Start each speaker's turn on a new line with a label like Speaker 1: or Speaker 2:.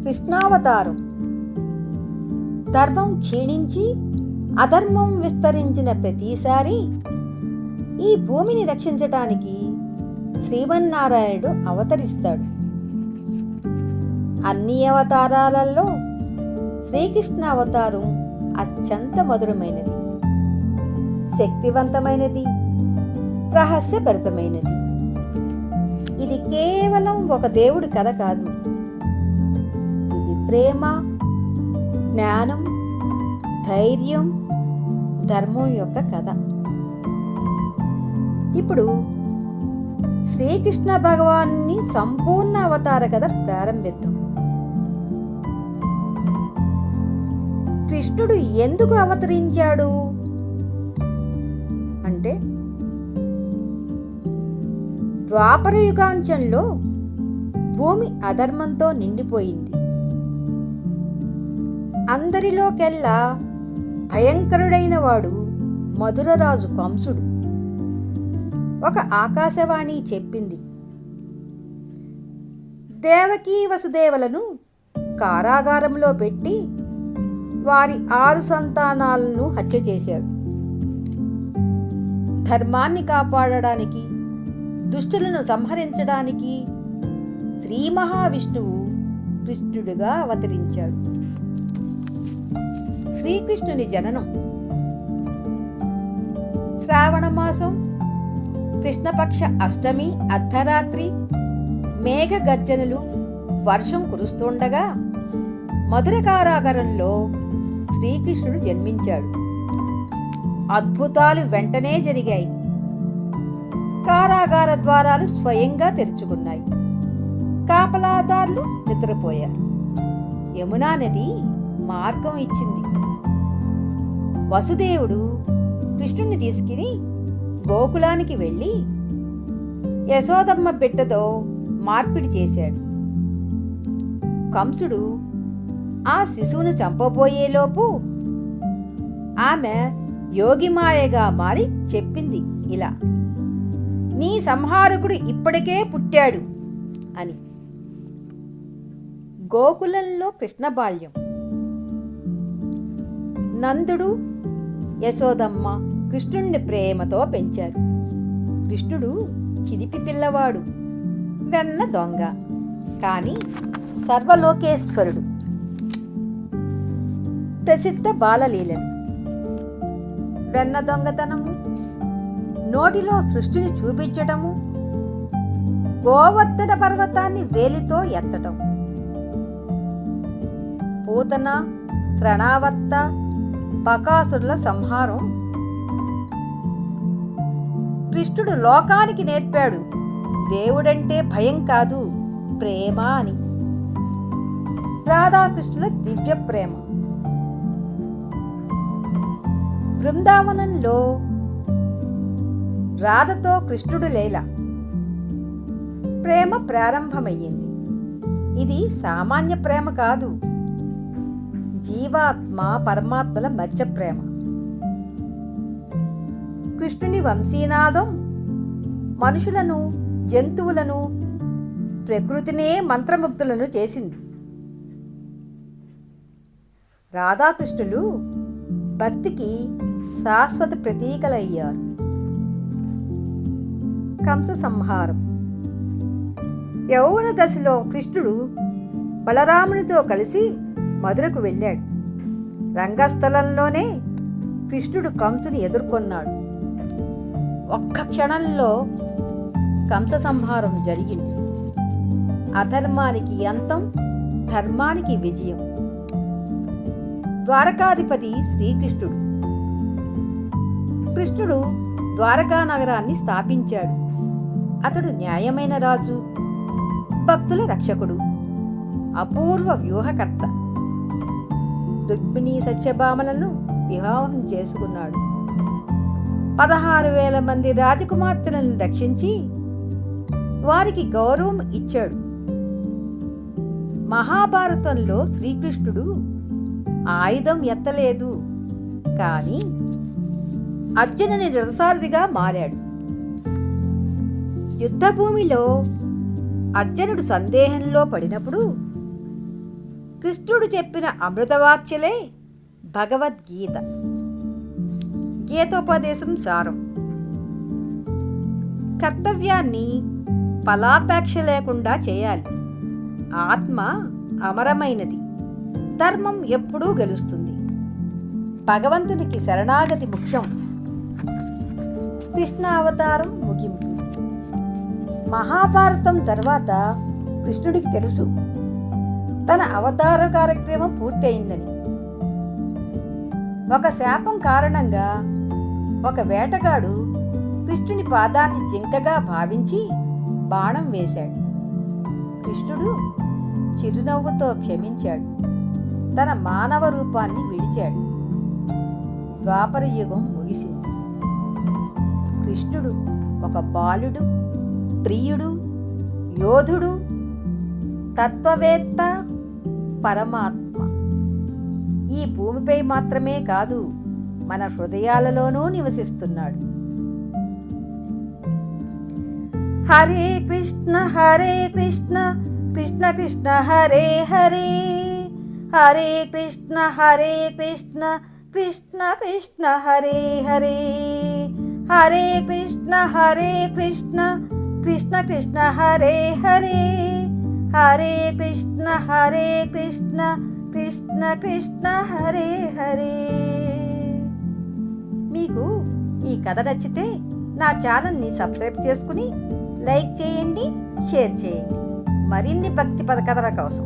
Speaker 1: కృష్ణావతారం. ధర్మం క్షీణించి అధర్మం విస్తరించిన ప్రతిసారి ఈ భూమిని రక్షించటానికి శ్రీమన్నారాయణుడు అవతరిస్తాడు. అన్ని అవతారాలలో శ్రీకృష్ణ అవతారం అత్యంత మధురమైనది, శక్తివంతమైనది, రహస్యభరితమైనది. ఇది కేవలం ఒక దేవుడి కథ కాదు. ఇది ప్రేమ, జ్ఞానం, ధైర్యం, ధర్మం యొక్క కథ. ఇప్పుడు శ్రీకృష్ణ భగవాన్ని సంపూర్ణ అవతార కథ ప్రారంభిద్దాం. కృష్ణుడు ఎందుకు అవతరించాడు అంటే, ద్వాపర యుగాంచంలో భూమి అధర్మంతో నిండిపోయింది. అందరిలోకెల్లా భయంకరుడైన వాడు మధురరాజు కంసుడు. ఒక ఆకాశవాణి చెప్పింది, దేవకీ వసుదేవులను కారాగారంలో పెట్టి వారి 6 సంతానాలను హత్య చేశాడు. ధర్మాన్ని కాపాడడానికి, దుష్టులను సంహరించడానికి శ్రీ మహావిష్ణువు కృష్ణుడిగా అవతరించాడు. శ్రీకృష్ణుని జననం శ్రావణమాసం కృష్ణపక్ష అష్టమి అర్ధరాత్రి మేఘ గర్జనలు, వర్షం కురుస్తుండగా మధుర కారాగారంలో శ్రీకృష్ణుడు జన్మించాడు. అద్భుతాలు వెంటనే జరిగాయి. కారాగార ద్వారాలు స్వయంగా తెరుచుకున్నాయి. కాపలాదారులు నిద్రపోయారు. యమునా నది మార్గం ఇచ్చింది. వసుదేవుడు కృష్ణుణ్ణి తీసుకుని గోకులానికి వెళ్ళి యశోదమ్మ బిడ్డతో మార్పిడి చేశాడు. కంసుడు ఆ శిశువును చంపబోయేలోపు ఆమె యోగిమాయగా మారి చెప్పింది ఇలా, నీ సంహారకుడు ఇప్పటికే పుట్టాడు అని. గోకులంలో కృష్ణ బాల్యం. నందుడు, యశోదమ్మ కృష్ణుణ్ణి ప్రేమతో పెంచారు. కృష్ణుడు చిలిపి పిల్లవాడు, వెన్న దొంగ, కానీ సర్వలోకేశ్వరుడు. ప్రసిద్ధ బాలలీలలు: వెన్న దొంగతనము, నోటిలో సృష్టిని చూపించటము, గోవర్ధన పర్వతాన్ని వేలితో ఎత్తటం, పూతన, తృణావర్త, బకాసురుల సంహారం. కృష్ణుడు లోకానికి నేర్పాడు దేవుడంటే భయం కాదు, ప్రేమ అని. రాధాకృష్ణుల దివ్య ప్రేమ. బృందావనంలో రాధతో కృష్ణుడు లీల. ప్రేమ ప్రారంభమయ్యింది. ఇది సామాన్య ప్రేమ కాదు, జీవాత్మ పరమాత్మల మధ్య ప్రేమ. కృష్ణుని వంశీనాదం మనుషులను, జంతువులను, ప్రకృతినే మంత్రముగ్ధులను చేసింది. రాధాకృష్ణులు భక్తికి శాశ్వత ప్రతీకలయ్యారు. కంస సంహారం. యౌవన దశలో కృష్ణుడు బలరామునితో కలిసి మధురకు వెళ్ళాడు. రంగస్థలంలోనే కృష్ణుడు కంసుని ఎదుర్కొన్నాడు. ఒక్క క్షణంలో కంస సంహారం జరిగింది. అధర్మానికి అంతం, ధర్మానికి విజయం. ద్వారకాధిపతి శ్రీకృష్ణుడు. కృష్ణుడు ద్వారకా నగరాన్ని స్థాపించాడు. అతడు న్యాయమైన రాజు, భక్తుల రక్షకుడు, అపూర్వ వ్యూహకర్త. రుక్మిణీ సత్యభామలను వివాహం చేసుకున్నాడు. 16,000 మంది రాజకుమార్తెలను రక్షించి వారికి గౌరవం ఇచ్చాడు. మహాభారతంలో శ్రీకృష్ణుడు ఆయుధం ఎత్తలేదు, కానీ అర్జునుని రథసారథిగా మారాడు. యుద్ధభూమిలో అర్జునుడు సందేహంలో పడినప్పుడు కృష్ణుడు చెప్పిన అమృతవాక్యలే భగవద్గీత. గీతోపదేశం సారం: కర్తవ్యాన్ని ఫలాపేక్ష లేకుండా చేయాలి. ఆత్మ అమరమైనది. ధర్మం ఎప్పుడూ గెలుస్తుంది. భగవంతునికి శరణాగతి ముఖ్యం. కృష్ణ అవతారం ముగింపు. మహాభారతం తర్వాత కృష్ణుడికి తెలుసు తన అవతార కార్యక్రమం పూర్తయిందని. ఒక శాపం కారణంగా ఒక వేటగాడు కృష్ణుని పాదాన్ని జింకగా భావించి బాణం వేశాడు. కృష్ణుడు చిరునవ్వుతో క్షమించాడు. తన మానవ రూపాన్ని విడిచాడు. ద్వాపర యుగం ముగిసింది. కృష్ణుడు ఒక బాలుడు, ప్రియుడు, యోధుడు, తత్వవేత్త, పరమాత్మ. ఈ భూమిపై మాత్రమే కాదు, మన హృదయాలలోనూ నివసిస్తున్నాడు. హరే కృష్ణ కృష్ణ కృష్ణ హరే హరే, హరే కృష్ణ కృష్ణ కృష్ణ హరే హరే, హరే కృష్ణ కృష్ణ కృష్ణ హరే హరే, హరే కృష్ణ కృష్ణ కృష్ణ హరే హరే. మీకు ఈ కథ నచ్చితే నా ఛానల్ని సబ్స్క్రైబ్ చేసుకుని లైక్ చేయండి, షేర్ చేయండి. మరిన్ని భక్తి కథల కోసం.